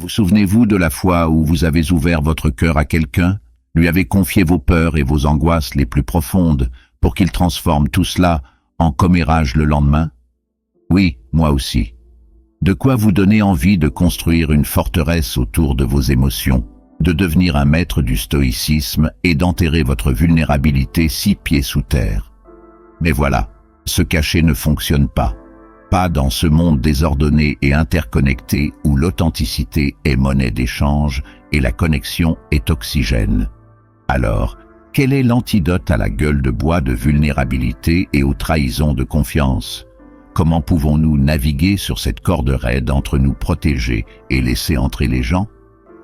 Vous souvenez-vous de la fois où vous avez ouvert votre cœur à quelqu'un, lui avez confié vos peurs et vos angoisses les plus profondes pour qu'il transforme tout cela en commérage le lendemain? Oui, moi aussi. De quoi vous donner envie de construire une forteresse autour de vos émotions, de devenir un maître du stoïcisme et d'enterrer votre vulnérabilité 6 pieds sous terre. Mais voilà, se cacher ne fonctionne pas. Pas dans ce monde désordonné et interconnecté où l'authenticité est monnaie d'échange et la connexion est oxygène. Alors, quel est l'antidote à la gueule de bois de vulnérabilité et aux trahisons de confiance? Comment pouvons-nous naviguer sur cette corde raide entre nous protéger et laisser entrer les gens?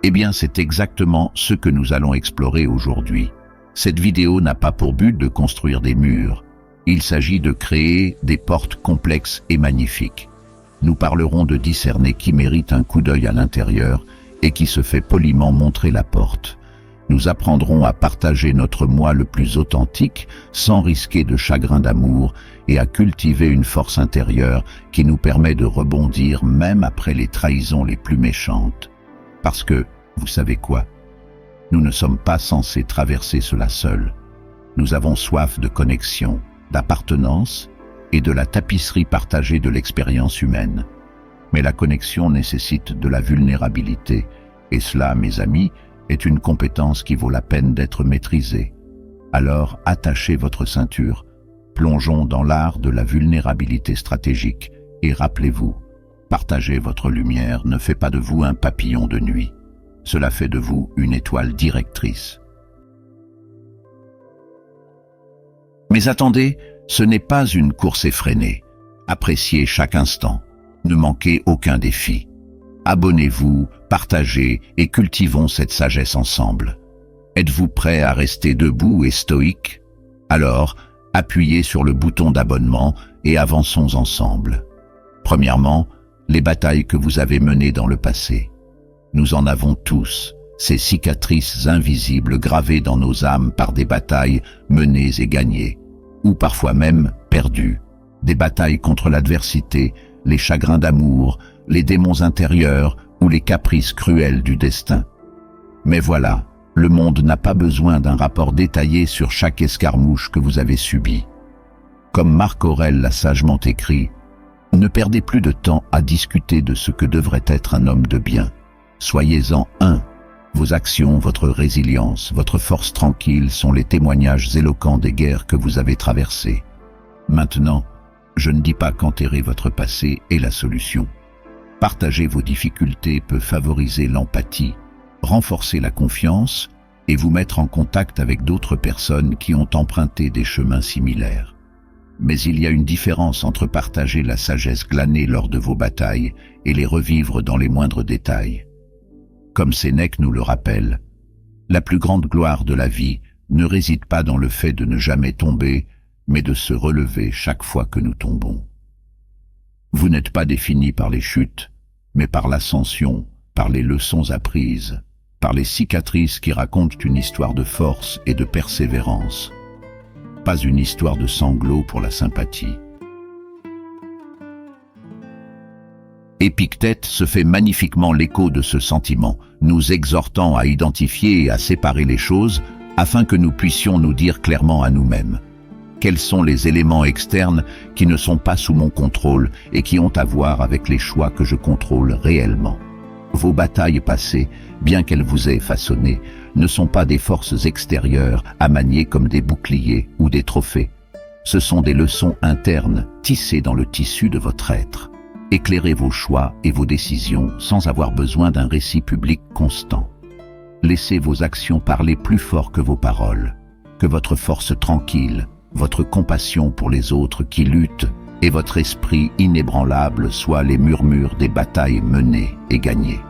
Eh bien, c'est exactement ce que nous allons explorer aujourd'hui. Cette vidéo n'a pas pour but de construire des murs. Il s'agit de créer des portes complexes et magnifiques. Nous parlerons de discerner qui mérite un coup d'œil à l'intérieur et qui se fait poliment montrer la porte. Nous apprendrons à partager notre moi le plus authentique sans risquer de chagrin d'amour et à cultiver une force intérieure qui nous permet de rebondir même après les trahisons les plus méchantes. Parce que, vous savez quoi? Nous ne sommes pas censés traverser cela seuls. Nous avons soif de connexion, d'appartenance et de la tapisserie partagée de l'expérience humaine. Mais la connexion nécessite de la vulnérabilité, et cela, mes amis, est une compétence qui vaut la peine d'être maîtrisée. Alors, attachez votre ceinture, plongeons dans l'art de la vulnérabilité stratégique, et rappelez-vous, partager votre lumière ne fait pas de vous un papillon de nuit, cela fait de vous une étoile directrice. Mais attendez, ce n'est pas une course effrénée. Appréciez chaque instant. Ne manquez aucun défi. Abonnez-vous, partagez et cultivons cette sagesse ensemble. Êtes-vous prêt à rester debout et stoïque? Alors, appuyez sur le bouton d'abonnement et avançons ensemble. Premièrement, les batailles que vous avez menées dans le passé. Nous en avons tous. Ces cicatrices invisibles gravées dans nos âmes par des batailles menées et gagnées, ou parfois même perdues, des batailles contre l'adversité, les chagrins d'amour, les démons intérieurs ou les caprices cruels du destin. Mais voilà, le monde n'a pas besoin d'un rapport détaillé sur chaque escarmouche que vous avez subie. Comme Marc Aurèle l'a sagement écrit, ne perdez plus de temps à discuter de ce que devrait être un homme de bien. Soyez-en un. Vos actions, votre résilience, votre force tranquille sont les témoignages éloquents des guerres que vous avez traversées. Maintenant, je ne dis pas qu'enterrer votre passé est la solution. Partager vos difficultés peut favoriser l'empathie, renforcer la confiance et vous mettre en contact avec d'autres personnes qui ont emprunté des chemins similaires. Mais il y a une différence entre partager la sagesse glanée lors de vos batailles et les revivre dans les moindres détails. Comme Sénèque nous le rappelle, la plus grande gloire de la vie ne réside pas dans le fait de ne jamais tomber, mais de se relever chaque fois que nous tombons. Vous n'êtes pas défini par les chutes, mais par l'ascension, par les leçons apprises, par les cicatrices qui racontent une histoire de force et de persévérance, pas une histoire de sanglots pour la sympathie. Épictète se fait magnifiquement l'écho de ce sentiment, nous exhortant à identifier et à séparer les choses afin que nous puissions nous dire clairement à nous-mêmes: quels sont les éléments externes qui ne sont pas sous mon contrôle et qui ont à voir avec les choix que je contrôle réellement? Vos batailles passées, bien qu'elles vous aient façonné, ne sont pas des forces extérieures à manier comme des boucliers ou des trophées. Ce sont des leçons internes tissées dans le tissu de votre être. Éclairez vos choix et vos décisions sans avoir besoin d'un récit public constant. Laissez vos actions parler plus fort que vos paroles. Que votre force tranquille, votre compassion pour les autres qui luttent et votre esprit inébranlable soient les murmures des batailles menées et gagnées.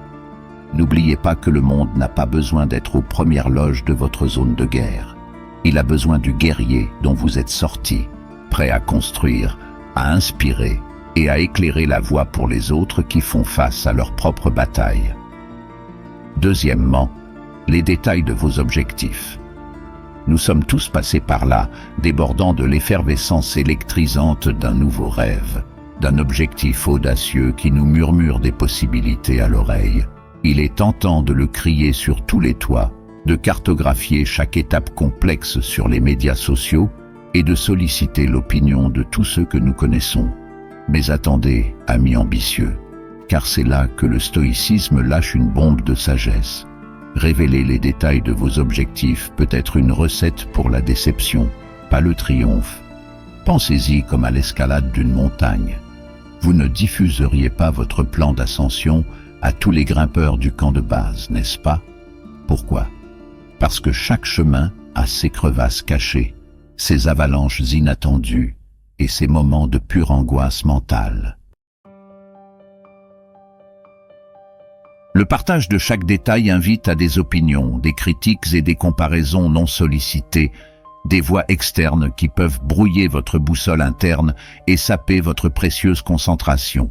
N'oubliez pas que le monde n'a pas besoin d'être aux premières loges de votre zone de guerre. Il a besoin du guerrier dont vous êtes sorti, prêt à construire, à inspirer et à éclairer la voie pour les autres qui font face à leur propre bataille. Deuxièmement, les détails de vos objectifs. Nous sommes tous passés par là, débordant de l'effervescence électrisante d'un nouveau rêve, d'un objectif audacieux qui nous murmure des possibilités à l'oreille. Il est tentant de le crier sur tous les toits, de cartographier chaque étape complexe sur les médias sociaux et de solliciter l'opinion de tous ceux que nous connaissons. Mais attendez, amis ambitieux, car c'est là que le stoïcisme lâche une bombe de sagesse. Révéler les détails de vos objectifs peut être une recette pour la déception, pas le triomphe. Pensez-y comme à l'escalade d'une montagne. Vous ne diffuseriez pas votre plan d'ascension à tous les grimpeurs du camp de base, n'est-ce pas? Pourquoi? Parce que chaque chemin a ses crevasses cachées, ses avalanches inattendues et ses moments de pure angoisse mentale. Le partage de chaque détail invite à des opinions, des critiques et des comparaisons non sollicitées, des voix externes qui peuvent brouiller votre boussole interne et saper votre précieuse concentration.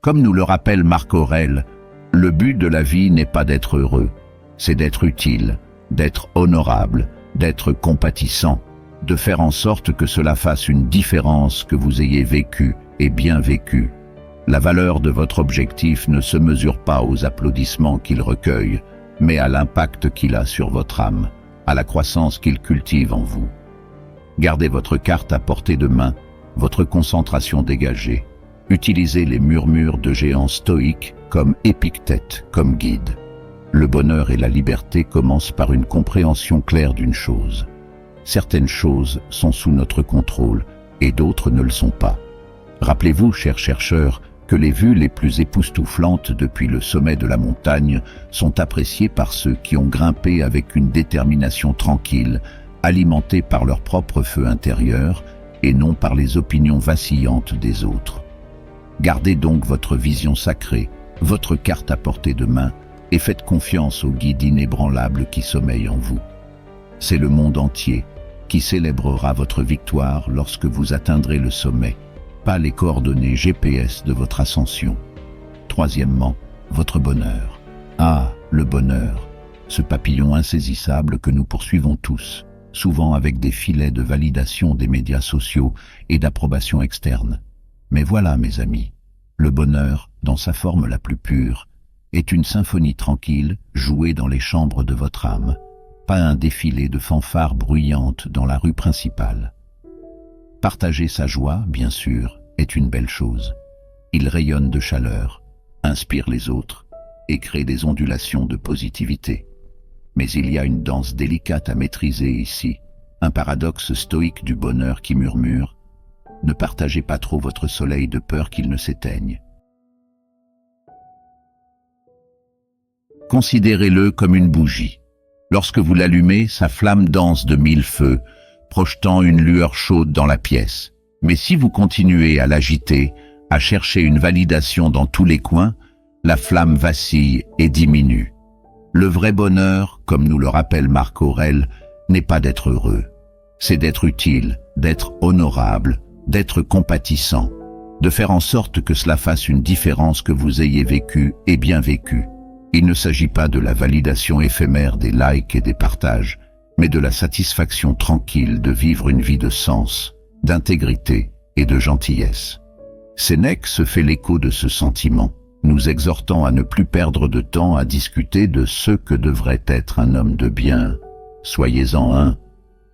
Comme nous le rappelle Marc Aurèle, le but de la vie n'est pas d'être heureux, c'est d'être utile, d'être honorable, d'être compatissant, de faire en sorte que cela fasse une différence que vous ayez vécu et bien vécu. La valeur de votre objectif ne se mesure pas aux applaudissements qu'il recueille, mais à l'impact qu'il a sur votre âme, à la croissance qu'il cultive en vous. Gardez votre carte à portée de main, votre concentration dégagée. Utilisez les murmures de géants stoïques comme Épictète, comme guide. Le bonheur et la liberté commencent par une compréhension claire d'une chose. Certaines choses sont sous notre contrôle et d'autres ne le sont pas. Rappelez-vous, chers chercheurs, que les vues les plus époustouflantes depuis le sommet de la montagne sont appréciées par ceux qui ont grimpé avec une détermination tranquille, alimentée par leur propre feu intérieur et non par les opinions vacillantes des autres. Gardez donc votre vision sacrée, votre carte à portée de main, et faites confiance au guide inébranlable qui sommeille en vous. C'est le monde entier qui célébrera votre victoire lorsque vous atteindrez le sommet, pas les coordonnées GPS de votre ascension. Troisièmement, votre bonheur. Ah, le bonheur, ce papillon insaisissable que nous poursuivons tous, souvent avec des filets de validation des médias sociaux et d'approbation externe. Mais voilà, mes amis, le bonheur, dans sa forme la plus pure, est une symphonie tranquille jouée dans les chambres de votre âme, pas un défilé de fanfares bruyantes dans la rue principale. Partager sa joie, bien sûr, est une belle chose. Il rayonne de chaleur, inspire les autres et crée des ondulations de positivité. Mais il y a une danse délicate à maîtriser ici, un paradoxe stoïque du bonheur qui murmure « Ne partagez pas trop votre soleil de peur qu'il ne s'éteigne ». Considérez-le comme une bougie. Lorsque vous l'allumez, sa flamme danse de 1000 feux, projetant une lueur chaude dans la pièce. Mais si vous continuez à l'agiter, à chercher une validation dans tous les coins, la flamme vacille et diminue. Le vrai bonheur, comme nous le rappelle Marc Aurèle, n'est pas d'être heureux. C'est d'être utile, d'être honorable, d'être compatissant, de faire en sorte que cela fasse une différence que vous ayez vécu et bien vécu. Il ne s'agit pas de la validation éphémère des likes et des partages, mais de la satisfaction tranquille de vivre une vie de sens, d'intégrité et de gentillesse. Sénèque se fait l'écho de ce sentiment, nous exhortant à ne plus perdre de temps à discuter de ce que devrait être un homme de bien. Soyez-en un,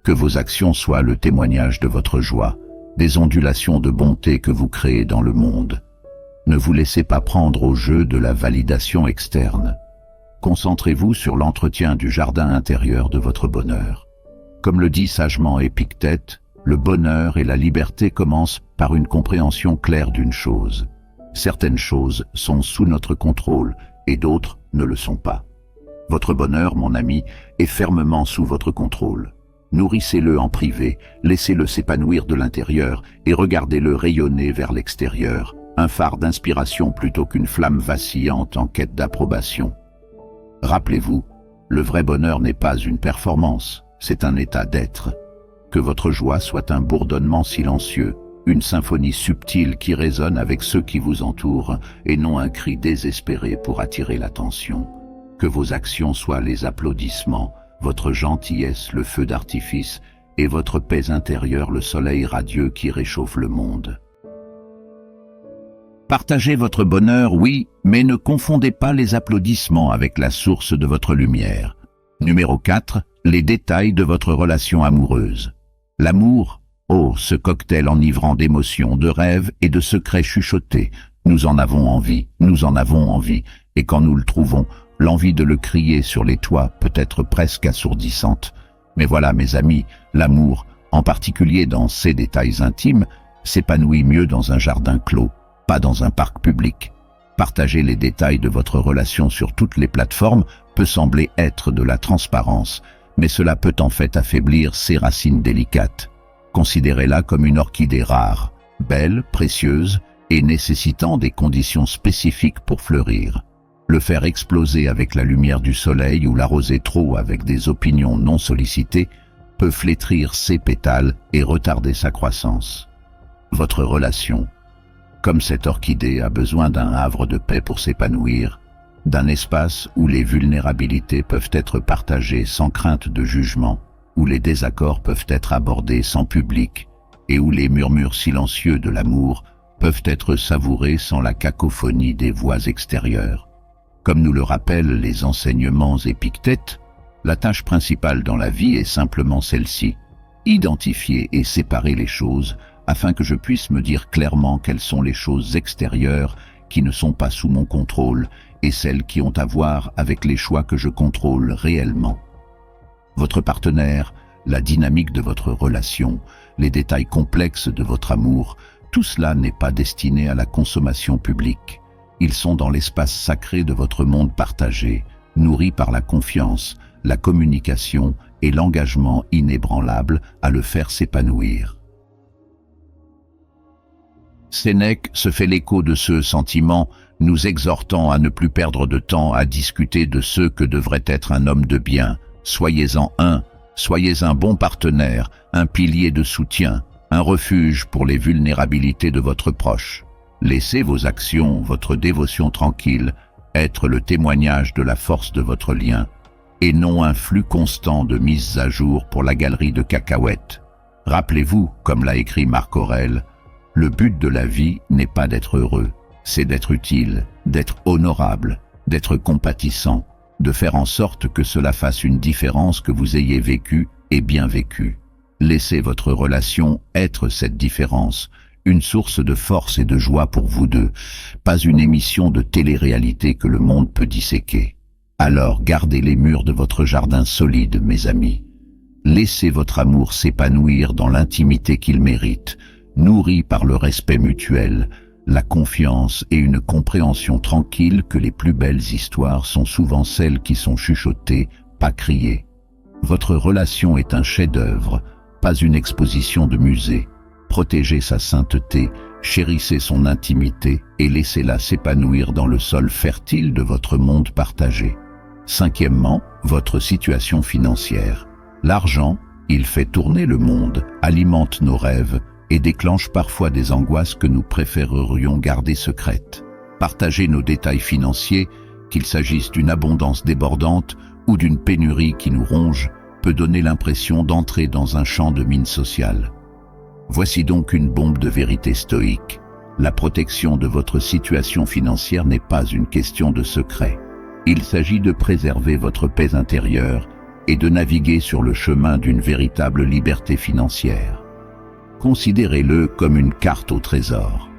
que vos actions soient le témoignage de votre joie, des ondulations de bonté que vous créez dans le monde. Ne vous laissez pas prendre au jeu de la validation externe. Concentrez-vous sur l'entretien du jardin intérieur de votre bonheur. Comme le dit sagement Épictète, le bonheur et la liberté commencent par une compréhension claire d'une chose. Certaines choses sont sous notre contrôle et d'autres ne le sont pas. Votre bonheur, mon ami, est fermement sous votre contrôle. Nourrissez-le en privé, laissez-le s'épanouir de l'intérieur et regardez-le rayonner vers l'extérieur, un phare d'inspiration plutôt qu'une flamme vacillante en quête d'approbation. Rappelez-vous, le vrai bonheur n'est pas une performance, c'est un état d'être. Que votre joie soit un bourdonnement silencieux, une symphonie subtile qui résonne avec ceux qui vous entourent et non un cri désespéré pour attirer l'attention. Que vos actions soient les applaudissements, votre gentillesse le feu d'artifice et votre paix intérieure le soleil radieux qui réchauffe le monde. Partagez votre bonheur, oui, mais ne confondez pas les applaudissements avec la source de votre lumière. Numéro 4. Les détails de votre relation amoureuse. L'amour, oh, ce cocktail enivrant d'émotions, de rêves et de secrets chuchotés. Nous en avons envie, et quand nous le trouvons, l'envie de le crier sur les toits peut être presque assourdissante. Mais voilà, mes amis, l'amour, en particulier dans ses détails intimes, s'épanouit mieux dans un jardin clos, pas dans un parc public. Partager les détails de votre relation sur toutes les plateformes peut sembler être de la transparence, mais cela peut en fait affaiblir ses racines délicates. Considérez-la comme une orchidée rare, belle, précieuse et nécessitant des conditions spécifiques pour fleurir. Le faire exploser avec la lumière du soleil ou l'arroser trop avec des opinions non sollicitées peut flétrir ses pétales et retarder sa croissance. Votre relation, comme cette orchidée, a besoin d'un havre de paix pour s'épanouir, d'un espace où les vulnérabilités peuvent être partagées sans crainte de jugement, où les désaccords peuvent être abordés sans public et où les murmures silencieux de l'amour peuvent être savourés sans la cacophonie des voix extérieures. Comme nous le rappellent les enseignements Épictètes, la tâche principale dans la vie est simplement celle-ci: identifier et séparer les choses afin que je puisse me dire clairement quelles sont les choses extérieures qui ne sont pas sous mon contrôle et celles qui ont à voir avec les choix que je contrôle réellement. Votre partenaire, la dynamique de votre relation, les détails complexes de votre amour, tout cela n'est pas destiné à la consommation publique. Ils sont dans l'espace sacré de votre monde partagé, nourri par la confiance, la communication et l'engagement inébranlable à le faire s'épanouir. Sénèque se fait l'écho de ce sentiment, nous exhortant à ne plus perdre de temps à discuter de ce que devrait être un homme de bien. Soyez-en un, soyez un bon partenaire, un pilier de soutien, un refuge pour les vulnérabilités de votre proche. Laissez vos actions, votre dévotion tranquille, être le témoignage de la force de votre lien, et non un flux constant de mises à jour pour la galerie de cacahuètes. Rappelez-vous, comme l'a écrit Marc Aurèle, le but de la vie n'est pas d'être heureux, c'est d'être utile, d'être honorable, d'être compatissant, de faire en sorte que cela fasse une différence que vous ayez vécue et bien vécue. Laissez votre relation être cette différence, une source de force et de joie pour vous deux, pas une émission de télé-réalité que le monde peut disséquer. Alors gardez les murs de votre jardin solides, mes amis. Laissez votre amour s'épanouir dans l'intimité qu'il mérite, nourri par le respect mutuel, la confiance et une compréhension tranquille que les plus belles histoires sont souvent celles qui sont chuchotées, pas criées. Votre relation est un chef-d'œuvre, pas une exposition de musée. Protégez sa sainteté, chérissez son intimité et laissez-la s'épanouir dans le sol fertile de votre monde partagé. Cinquièmement, votre situation financière. L'argent, il fait tourner le monde, alimente nos rêves et déclenche parfois des angoisses que nous préférerions garder secrètes. Partagez nos détails financiers, qu'il s'agisse d'une abondance débordante ou d'une pénurie qui nous ronge, peut donner l'impression d'entrer dans un champ de mine sociale. Voici donc une bombe de vérité stoïque. La protection de votre situation financière n'est pas une question de secret. Il s'agit de préserver votre paix intérieure et de naviguer sur le chemin d'une véritable liberté financière. Considérez-le comme une carte au trésor.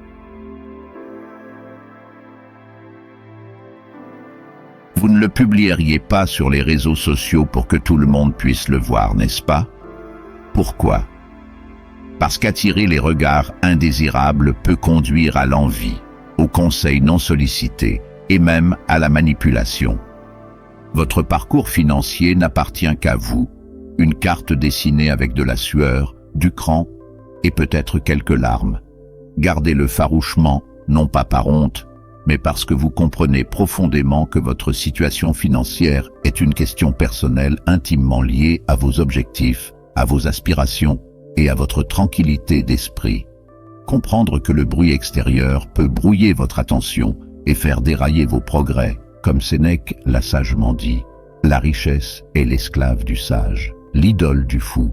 Vous ne le publieriez pas sur les réseaux sociaux pour que tout le monde puisse le voir, n'est-ce pas? Pourquoi? Parce qu'attirer les regards indésirables peut conduire à l'envie, aux conseils non sollicités et même à la manipulation. Votre parcours financier n'appartient qu'à vous, une carte dessinée avec de la sueur, du cran et peut-être quelques larmes. Gardez-le farouchement, non pas par honte, mais parce que vous comprenez profondément que votre situation financière est une question personnelle intimement liée à vos objectifs, à vos aspirations et à votre tranquillité d'esprit. Comprendre que le bruit extérieur peut brouiller votre attention et faire dérailler vos progrès, comme Sénèque l'a sagement dit, la richesse est l'esclave du sage, l'idole du fou.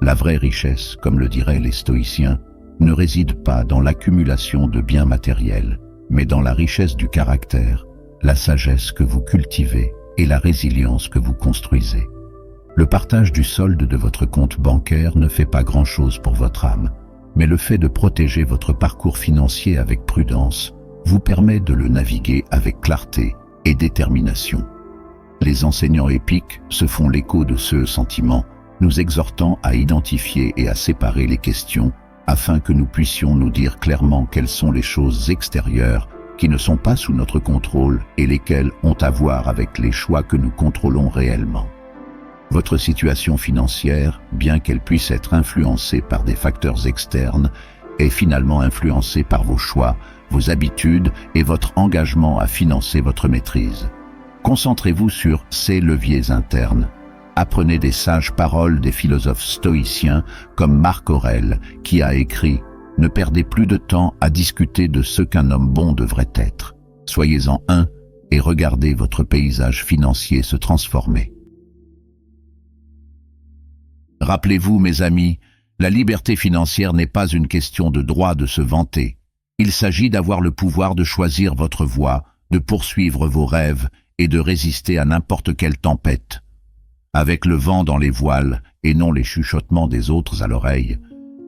La vraie richesse, comme le diraient les stoïciens, ne réside pas dans l'accumulation de biens matériels, mais dans la richesse du caractère, la sagesse que vous cultivez et la résilience que vous construisez. Le partage du solde de votre compte bancaire ne fait pas grand-chose pour votre âme, mais le fait de protéger votre parcours financier avec prudence vous permet de le naviguer avec clarté et détermination. Les enseignants épiques se font l'écho de ce sentiment, nous exhortant à identifier et à séparer les questions afin que nous puissions nous dire clairement quelles sont les choses extérieures qui ne sont pas sous notre contrôle et lesquelles ont à voir avec les choix que nous contrôlons réellement. Votre situation financière, bien qu'elle puisse être influencée par des facteurs externes, est finalement influencée par vos choix, vos habitudes et votre engagement à financer votre maîtrise. Concentrez-vous sur ces leviers internes. Apprenez des sages paroles des philosophes stoïciens comme Marc Aurèle qui a écrit « Ne perdez plus de temps à discuter de ce qu'un homme bon devrait être. Soyez-en un et regardez votre paysage financier se transformer. » Rappelez-vous, mes amis, la liberté financière n'est pas une question de droit de se vanter. Il s'agit d'avoir le pouvoir de choisir votre voie, de poursuivre vos rêves et de résister à n'importe quelle tempête. Avec le vent dans les voiles et non les chuchotements des autres à l'oreille,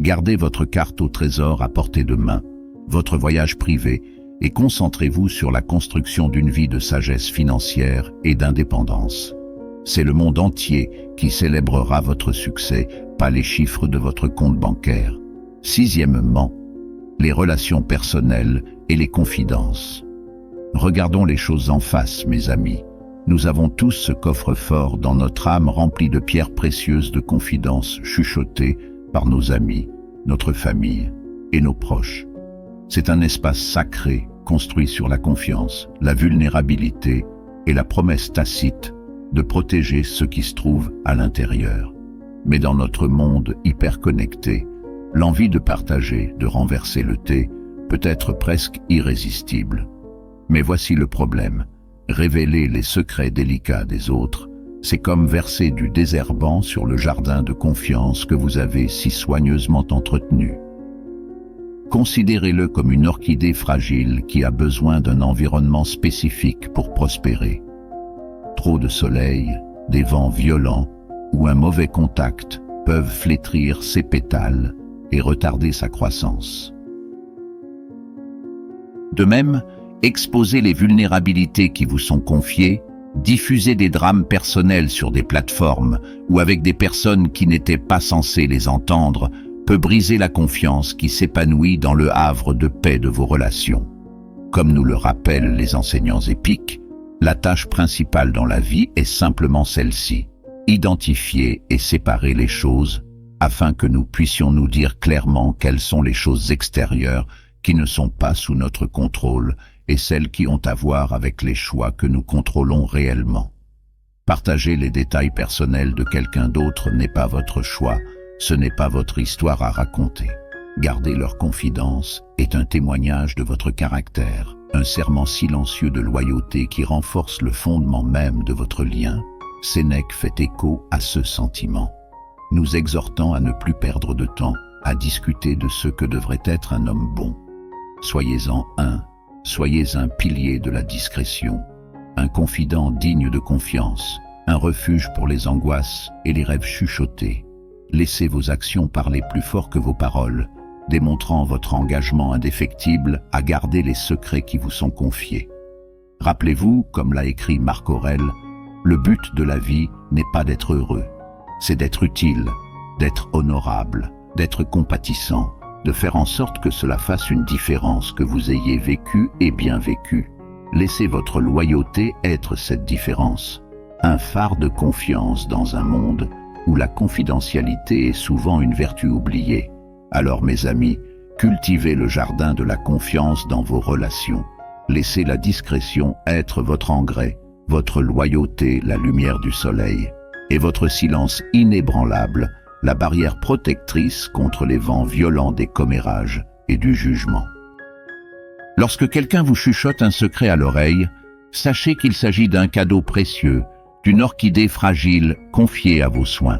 gardez votre carte au trésor à portée de main, votre voyage privé, et concentrez-vous sur la construction d'une vie de sagesse financière et d'indépendance. C'est le monde entier qui célébrera votre succès, pas les chiffres de votre compte bancaire. Sixièmement, les relations personnelles et les confidences. Regardons les choses en face, mes amis. Nous avons tous ce coffre-fort dans notre âme rempli de pierres précieuses de confidences chuchotées par nos amis, notre famille et nos proches. C'est un espace sacré construit sur la confiance, la vulnérabilité et la promesse tacite de protéger ce qui se trouve à l'intérieur. Mais dans notre monde hyper connecté, l'envie de partager, de renverser le thé, peut être presque irrésistible. Mais voici le problème. Révéler les secrets délicats des autres, c'est comme verser du désherbant sur le jardin de confiance que vous avez si soigneusement entretenu. Considérez-le comme une orchidée fragile qui a besoin d'un environnement spécifique pour prospérer. Trop de soleil, des vents violents ou un mauvais contact peuvent flétrir ses pétales et retarder sa croissance. De même, exposez les vulnérabilités qui vous sont confiées, diffusez des drames personnels sur des plateformes ou avec des personnes qui n'étaient pas censées les entendre peut briser la confiance qui s'épanouit dans le havre de paix de vos relations. Comme nous le rappellent les enseignants épiques, la tâche principale dans la vie est simplement celle-ci, identifier et séparer les choses afin que nous puissions nous dire clairement quelles sont les choses extérieures qui ne sont pas sous notre contrôle et celles qui ont à voir avec les choix que nous contrôlons réellement. Partager les détails personnels de quelqu'un d'autre n'est pas votre choix, ce n'est pas votre histoire à raconter. Garder leur confidence est un témoignage de votre caractère, un serment silencieux de loyauté qui renforce le fondement même de votre lien. Sénèque fait écho à ce sentiment, nous exhortant à ne plus perdre de temps à discuter de ce que devrait être un homme bon. Soyez-en un, soyez un pilier de la discrétion, un confident digne de confiance, un refuge pour les angoisses et les rêves chuchotés. Laissez vos actions parler plus fort que vos paroles, démontrant votre engagement indéfectible à garder les secrets qui vous sont confiés. Rappelez-vous, comme l'a écrit Marc Aurèle, le but de la vie n'est pas d'être heureux, c'est d'être utile, d'être honorable, d'être compatissant, de faire en sorte que cela fasse une différence, que vous ayez vécu et bien vécu. Laissez votre loyauté être cette différence, un phare de confiance dans un monde où la confidentialité est souvent une vertu oubliée. Alors mes amis, cultivez le jardin de la confiance dans vos relations. Laissez la discrétion être votre engrais, votre loyauté la lumière du soleil, et votre silence inébranlable la barrière protectrice contre les vents violents des commérages et du jugement. Lorsque quelqu'un vous chuchote un secret à l'oreille, sachez qu'il s'agit d'un cadeau précieux, d'une orchidée fragile confiée à vos soins.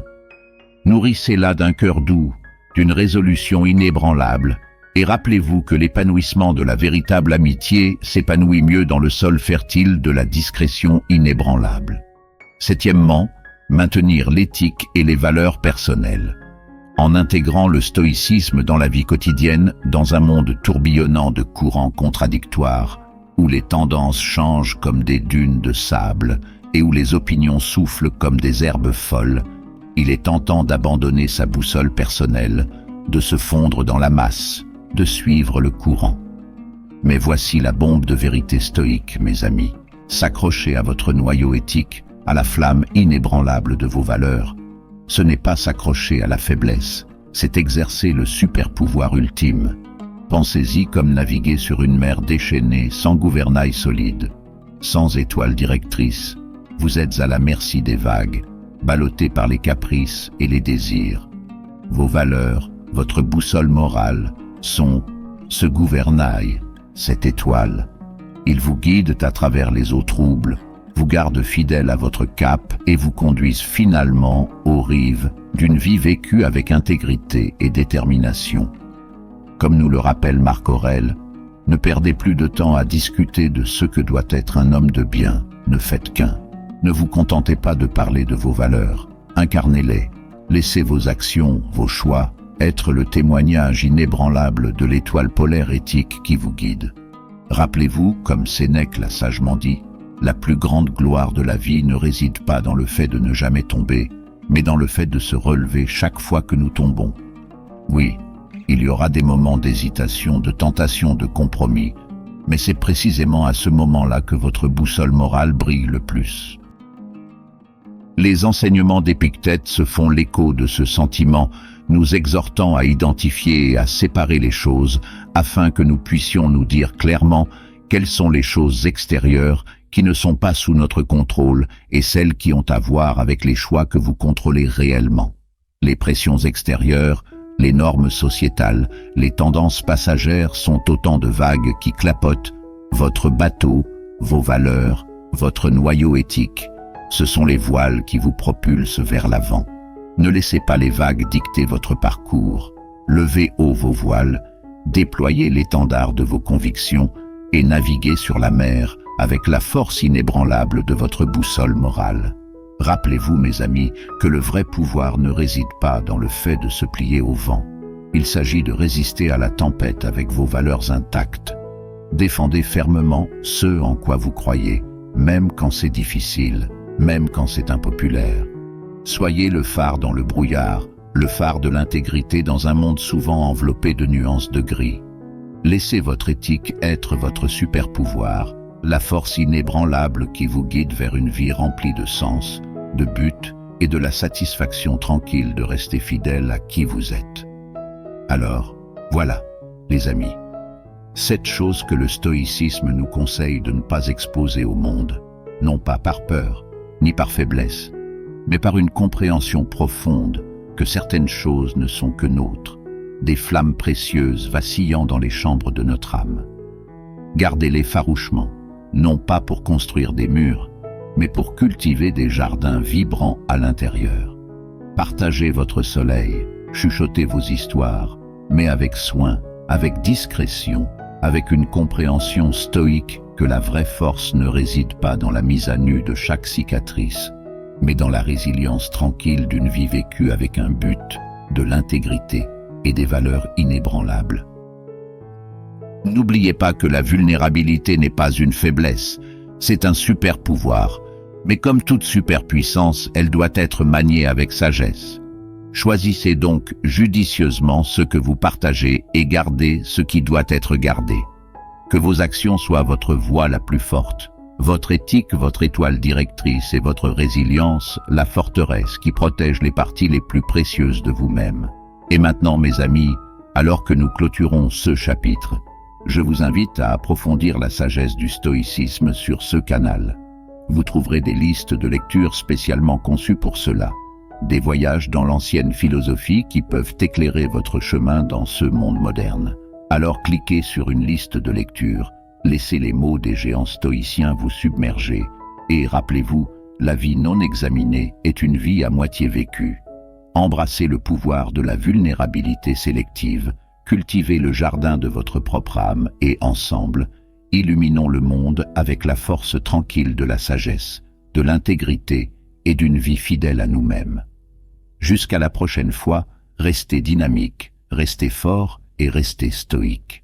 Nourrissez-la d'un cœur doux, d'une résolution inébranlable, Et rappelez-vous que l'épanouissement de la véritable amitié s'épanouit mieux dans le sol fertile de la discrétion inébranlable. Septièmement, maintenir l'éthique et les valeurs personnelles. En intégrant le stoïcisme dans la vie quotidienne, dans un monde tourbillonnant de courants contradictoires, où les tendances changent comme des dunes de sable et où les opinions soufflent comme des herbes folles, il est tentant d'abandonner sa boussole personnelle, de se fondre dans la masse, de suivre le courant. Mais voici la bombe de vérité stoïque, mes amis. S'accrocher à votre noyau éthique, à la flamme inébranlable de vos valeurs, ce n'est pas s'accrocher à la faiblesse, c'est exercer le super-pouvoir ultime. Pensez-y comme naviguer sur une mer déchaînée, sans gouvernail solide, sans étoile directrice. Vous êtes à la merci des vagues, ballottés par les caprices et les désirs. Vos valeurs, votre boussole morale, sont ce gouvernail, cette étoile. Ils vous guident à travers les eaux troubles, vous gardent fidèle à votre cap et vous conduisent finalement aux rives d'une vie vécue avec intégrité et détermination. Comme nous le rappelle Marc Aurèle, ne perdez plus de temps à discuter de ce que doit être un homme de bien, ne faites qu'un. Ne vous contentez pas de parler de vos valeurs, incarnez-les, laissez vos actions, vos choix, être le témoignage inébranlable de l'étoile polaire éthique qui vous guide. Rappelez-vous, comme Sénèque l'a sagement dit, la plus grande gloire de la vie ne réside pas dans le fait de ne jamais tomber, mais dans le fait de se relever chaque fois que nous tombons. Oui, il y aura des moments d'hésitation, de tentation, de compromis, mais c'est précisément à ce moment-là que votre boussole morale brille le plus. Les enseignements d'Épictète se font l'écho de ce sentiment, nous exhortant à identifier et à séparer les choses, afin que nous puissions nous dire clairement quelles sont les choses extérieures qui ne sont pas sous notre contrôle et celles qui ont à voir avec les choix que vous contrôlez réellement. Les pressions extérieures, les normes sociétales, les tendances passagères sont autant de vagues qui clapotent votre bateau, vos valeurs, votre noyau éthique. Ce sont les voiles qui vous propulsent vers l'avant. Ne laissez pas les vagues dicter votre parcours. Levez haut vos voiles, déployez l'étendard de vos convictions et naviguez sur la mer avec la force inébranlable de votre boussole morale. Rappelez-vous, mes amis, que le vrai pouvoir ne réside pas dans le fait de se plier au vent. Il s'agit de résister à la tempête avec vos valeurs intactes. Défendez fermement ce en quoi vous croyez, même quand c'est difficile, même quand c'est impopulaire. Soyez le phare dans le brouillard, le phare de l'intégrité dans un monde souvent enveloppé de nuances de gris. Laissez votre éthique être votre super-pouvoir, la force inébranlable qui vous guide vers une vie remplie de sens, de but et de la satisfaction tranquille de rester fidèle à qui vous êtes. Alors, voilà, les amis, 7 choses que le stoïcisme nous conseille de ne pas exposer au monde, non pas par peur, ni par faiblesse, mais par une compréhension profonde que certaines choses ne sont que nôtres, des flammes précieuses vacillant dans les chambres de notre âme. Gardez-les farouchement, non pas pour construire des murs, mais pour cultiver des jardins vibrants à l'intérieur. Partagez votre soleil, chuchotez vos histoires, mais avec soin, avec discrétion, avec une compréhension stoïque que la vraie force ne réside pas dans la mise à nu de chaque cicatrice, mais dans la résilience tranquille d'une vie vécue avec un but, de l'intégrité et des valeurs inébranlables. N'oubliez pas que la vulnérabilité n'est pas une faiblesse, c'est un super pouvoir, mais comme toute superpuissance, elle doit être maniée avec sagesse. Choisissez donc judicieusement ce que vous partagez et gardez ce qui doit être gardé. Que vos actions soient votre voix la plus forte, votre éthique, votre étoile directrice et votre résilience, la forteresse qui protège les parties les plus précieuses de vous-même. Et maintenant, mes amis, alors que nous clôturons ce chapitre, je vous invite à approfondir la sagesse du stoïcisme sur ce canal. Vous trouverez des listes de lectures spécialement conçues pour cela, des voyages dans l'ancienne philosophie qui peuvent éclairer votre chemin dans ce monde moderne. Alors cliquez sur une liste de lectures, laissez les mots des géants stoïciens vous submerger, et rappelez-vous, la vie non examinée est une vie à moitié vécue. Embrassez le pouvoir de la vulnérabilité sélective, cultivez le jardin de votre propre âme et ensemble, illuminons le monde avec la force tranquille de la sagesse, de l'intégrité et d'une vie fidèle à nous-mêmes. Jusqu'à la prochaine fois, restez dynamique, restez fort et restez stoïque.